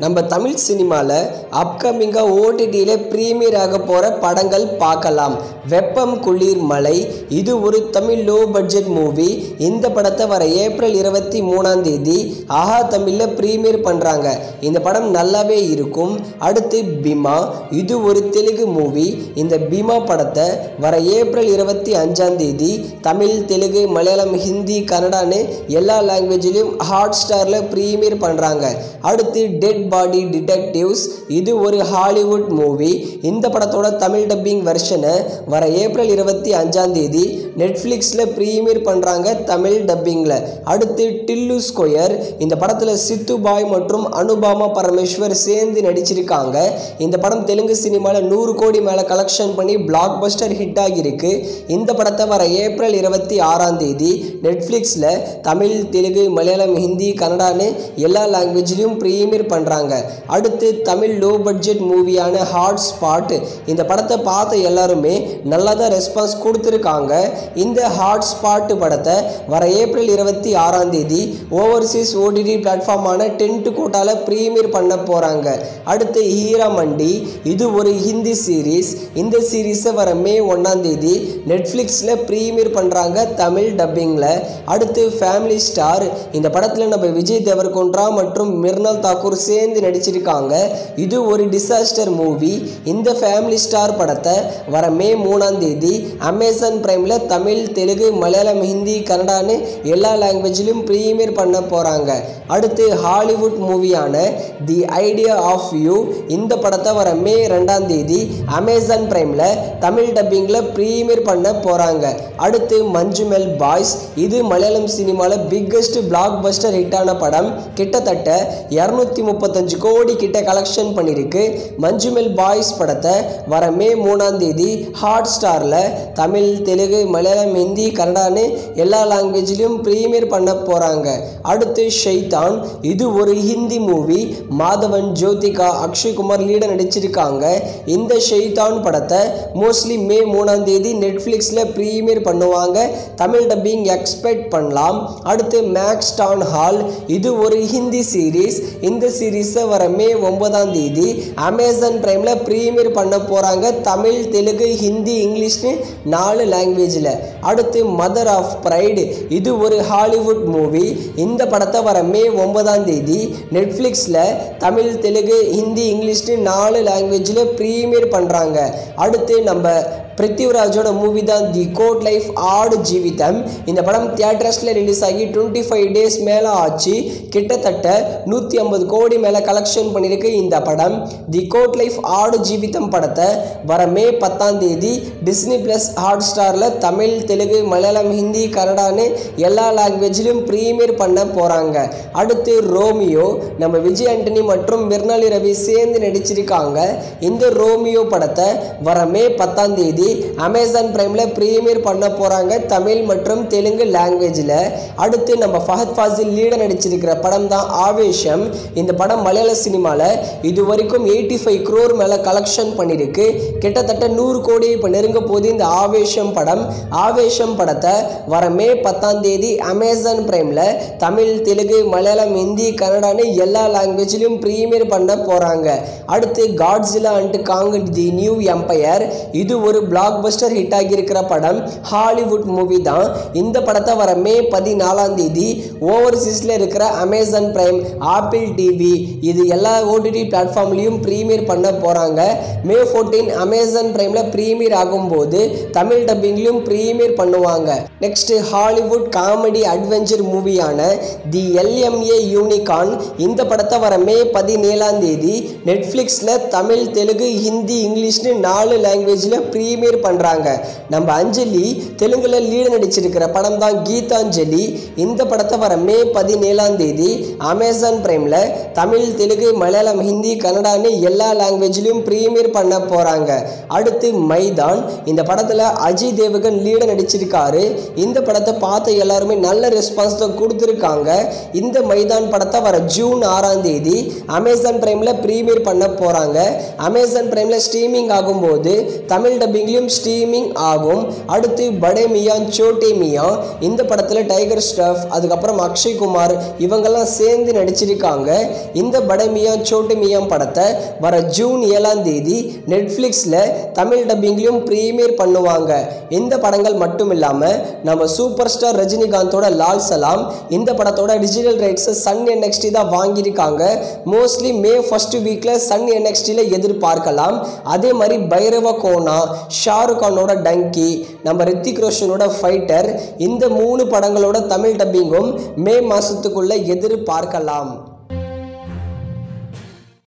நம்ம தமிழ் சினிமாவில் அப்கமிங்காக ஓடிடியில் ப்ரீமியர் ஆக போகிற படங்கள் பார்க்கலாம். வெப்பம் குளிர் மழை இது ஒரு தமிழ் லோ பட்ஜெட் மூவி. இந்த படத்தை வர ஏப்ரல் 23 ஆஹா தமிழில் ப்ரீமியர் பண்ணுறாங்க. இந்த படம் நல்லாவே இருக்கும். அடுத்து பீமா, இது ஒரு தெலுங்கு மூவி. இந்த பீமா படத்தை வர ஏப்ரல் 25 தமிழ், தெலுங்கு, மலையாளம், ஹிந்தி, கன்னடான்னு எல்லா லாங்குவேஜ்லையும் ஹாட் ஸ்டாரில் ப்ரீமியர் பண்ணுறாங்க. அடுத்து டெட் பாடி டிடெக்டிவ்ஸ், இது ஒரு ஹாலிவுட் மூவி. இந்த படத்தோட தமிழ் டப்பிங் வெர்ஷனை வர ஏப்ரல் 25 நெட்ஃப்ளிக்ஸில் ப்ரீமியர் பண்ணுறாங்க தமிழ் டப்பிங்கில். அடுத்து டில்லு ஸ்கொயர், இந்த படத்தில் சித்து பாய் மற்றும் அனுபாமா பரமேஸ்வர் சேர்ந்து நடிச்சிருக்காங்க. இந்த படம் தெலுங்கு சினிமாவில் 100 கோடி மேலே கலெக்ஷன் பண்ணி பிளாக் பஸ்டர் ஹிட் ஆகியிருக்கு. இந்த படத்தை வர ஏப்ரல் 26 நெட்ஃப்ளிக்ஸில் தமிழ், தெலுங்கு, மலையாளம், ஹிந்தி, கன்னடான்னு எல்லா லாங்குவேஜ்லையும் ப்ரீமியர் பண்ணுறாங்க. அடுத்து தமிழ் லோ பட்ஜெட் மூவியான ஹாட் ஸ்பாட், இந்த படத்தை பார்த்த எல்லாருமே நல்லா தான் ரெஸ்பான்ஸ் கொடுத்துருக்காங்க. இந்த ஹாட் ஸ்பாட் படத்தை வர ஏப்ரல் 26 ஓவர்சீஸ் ஓடிடி பிளாட்ஃபார்மான டென்ட் கோட்டாவில் ப்ரீமியர் பண்ண போகிறாங்க. அடுத்து ஹீரா மண்டி, இது ஒரு ஹிந்தி சீரீஸ். இந்த சீரீஸை வர மே 1 நெட்ஃப்ளிக்ஸில் ப்ரீமியர் பண்ணுறாங்க தமிழ் டப்பிங்கில். அடுத்து ஃபேமிலி ஸ்டார், இந்த படத்தில் நம்ம விஜய் தேவர்கொண்டா மற்றும் மிர்னால் தாக்கூர் சேர்ந்து நடிச்சிருக்காங்க. இது ஒரு டிசாஸ்டர் மூவி. இந்த ஃபேமிலி ஸ்டார் படத்தை வர மே 3 அமேசான் பிரைமில் தமிழ், தெலுங்கு, மலையாளம், ஹிந்தி, கன்னடான்னு எல்லா லாங்குவேஜ்லையும் ப்ரீமியர் பண்ண போகிறாங்க. அடுத்து ஹாலிவுட் மூவியான தி ஐடியா ஆஃப் யூ, இந்த படத்தை வர மே 2 அமேசான் பிரைமில் தமிழ் டப்பிங்கில் ப்ரீமியர் பண்ண போகிறாங்க. அடுத்து மஞ்சுமெல் பாய்ஸ், இது மலையாளம் சினிமாவில் பிக்கஸ்ட் பிளாக் பஸ்டர் ஹிட்டான படம். கிட்டத்தட்ட 235 கோடி கிட்ட கலெக்ஷன் பண்ணியிருக்கு. மஞ்சுமெல் பாய்ஸ் படத்தை வர மே 3 ஹாட் ஸ்டாரில் தமிழ், தெலுங்கு, மலையாளம், ஹிந்தி, கன்னடான்னு எல்லா லாங்குவேஜ்லையும் ப்ரீமியர் பண்ண போகிறாங்க. அடுத்து ஷைத்தான், இது ஒரு ஹிந்தி மூவி. மாதவன், ஜோதிகா, அக்ஷய்குமார் லீட நடிச்சிருக்காங்க. இந்த ஷைத்தான் படத்தை மோஸ்ட்லி மே 3 நெட்ஃப்ளிக்ஸில் ப்ரீமியர் பண்ணுவாங்க. தமிழ் டப்பிங் எக்ஸ்பெக்ட் பண்ணலாம். அடுத்து மேக்ஸ் டான் ஹால், இது ஒரு ஹிந்தி சீரீஸ். இந்த சீரீஸை வர மே 9 அமேசான் பிரைமில் ப்ரீமியர் பண்ண போகிறாங்க. தமிழ், தெலுங்கு, ஹிந்தி, இங்கிலீஷ்னு 4 லாங்குவேஜில். அடுத்து மதர் ஆஃப் பிரைடு, இது ஒரு ஹாலிவுட் மூவி. இந்த படத்தை வர மே 9 நெட்ஃப்ளிக்ஸில் தமிழ், தெலுங்கு, ஹிந்தி, இங்கிலீஷ்னு 4 லாங்குவேஜில் ப்ரீமியர் பண்ணுறாங்க. அடுத்து நம்ம பிருத்திவிராஜோட மூவி தான் தி கோட் லைஃப் ஆடு ஜீவிதம். இந்த படம் தியேட்டர்ஸில் ரிலீஸ் ஆகி 25 டேஸ் மேலே ஆச்சு. கிட்டத்தட்ட 150 கோடி மேலே கலெக்ஷன் பண்ணியிருக்கு இந்த படம். தி கோட் லைஃப் ஆடு ஜீவிதம் படத்தை வர மே 10 டிஸ்னி ப்ளஸ் ஹாட் ஸ்டாரில் தமிழ், தெலுங்கு, மலையாளம், ஹிந்தி, கன்னடான்னு எல்லா லாங்குவேஜ்லையும் ப்ரீமியர் பண்ண போகிறாங்க. அடுத்து ரோமியோ, நம்ம விஜய் ஆண்டனி மற்றும் மிர்னாலி ரவி சேர்ந்து நடிச்சிருக்காங்க. இந்த ரோமியோ படத்தை வர மே 10 அமேசான் பிரைமில் ப்ரீமியர் பண்ண போகிறாங்க தமிழ் மற்றும் தெலுங்கு லாங்குவேஜில். அடுத்து நம்ம ஃபஹத் ஃபாசில் லீட நடிச்சிருக்கிற படம் தான் ஆவேஷம். இந்த படம் மலையாள சினிமாவில் இது வரைக்கும் 85 crore மேலே கலெக்ஷன் பண்ணியிருக்கு. கிட்டத்தட்ட 100 கோடி இப்போ நெருங்க போது இந்த ஆவேஷம் படம். ஆவேஷம் படத்தை வர மே 10 அமேசான் பிரைமில் தமிழ், தெலுங்கு, மலையாளம், ஹிந்தி, கன்னடான்னு எல்லா லாங்குவேஜ்லையும் ப்ரீமியர் பண்ண போகிறாங்க. அடுத்து Godzilla and Kong The New Empire, இது ஒரு பிளாக் பஸ்டர் ஹிட் ஆகியிருக்கிற படம். ஹாலிவுட் மூவி தான். இந்த படத்தை வர மே 14 ஓவர்சீஸில் இருக்கிற அமேசான் பிரைம், ஆப்பிள் டிவி, இது எல்லா ஓடிடி பிளாட்ஃபார்ம்லையும் ப்ரீமியர் பண்ண போகிறாங்க. மே 14 அமேசான் பிரைமில் ப்ரீமியர் ஆகும்போது தமிழ் டப்பிங்லையும் ப்ரீமியர் பண்ணுவாங்க. நெக்ஸ்ட் ஹாலிவுட் காமெடி அட்வென்ச்சர் மூவியான தி எல்எம்ஏ யூனிகார்ன், இந்த படத்தை வர மே 17 நெட்ஃப்ளிக்ஸில் தமிழ், தெலுங்கு, ஹிந்தி, இங்கிலீஷ்னு 4 லாங்குவேஜில் ப்ரீமியர் பண்ணுறாங்க. நம்ம அஞ்சலி தெலுங்குல லீடு நடிச்சிருக்கிற படம் தான் கீதாஞ்சலி. இந்த படத்தை வர மே 17 அமேசான் பிரைமில் தமிழ், தெலுங்கு, மலையாளம், ஹிந்தி, கன்னடான்னு எல்லா லாங்குவேஜ்லையும் ப்ரீமியர் பண்ண போகிறாங்க. அடுத்து மைதான், இந்த படத்தில் அஜய் தேவகன் லீடு நடிச்சிருக்காரு. இந்த படத்தை பார்த்த எல்லாருமே நல்ல ரெஸ்பான்ஸ் தான் கொடுத்துருக்காங்க. இந்த மைதான் படத்தை வர ஜூன் 6 அமேசான் பிரைமில் ப்ரீமியர் பண்ண போகிறாங்க. அமேசான் பிரைமில் ஸ்ட்ரீமிங் ஆகும்போது தமிழ் டப்பிங் டப்பிங்லையும் ஸ்ட்ரீமிங் ஆகும். அடுத்து படே மியான் சோட்டே மியான், இந்த படத்தில் டைகர் ஸ்டாஃப் அதுக்கப்புறம் அக்ஷய் குமார் இவங்கெல்லாம் சேர்ந்து நடிச்சிருக்காங்க. இந்த படே மியான் சோட்டே மியான் படத்தை வர ஜூன் 7ஆம் தேதி நெட்ஃப்ளிக்ஸில் தமிழ் டப்பிங்லையும் ப்ரீமியர் பண்ணுவாங்க. இந்த படங்கள் மட்டும் இல்லாமல் நம்ம சூப்பர் ஸ்டார் ரஜினிகாந்தோட லால் சலாம் இந்த படத்தோட டிஜிட்டல் ரைட்ஸை சன் NXT தான் வாங்கியிருக்காங்க. மோஸ்ட்லி மே ஃபர்ஸ்ட் வீக்கில் சன் NXTல எதிர்பார்க்கலாம். அதே மாதிரி பைரவ கோனா, ஷாருக் கானோட டங்கி, நம்ம ரித்திக் ரோஷனோட ஃபைட்டர், இந்த 3 படங்களோட தமிழ் டப்பிங்கும் மே மாதத்துக்குள்ளே எதிர்பார்க்கலாம்.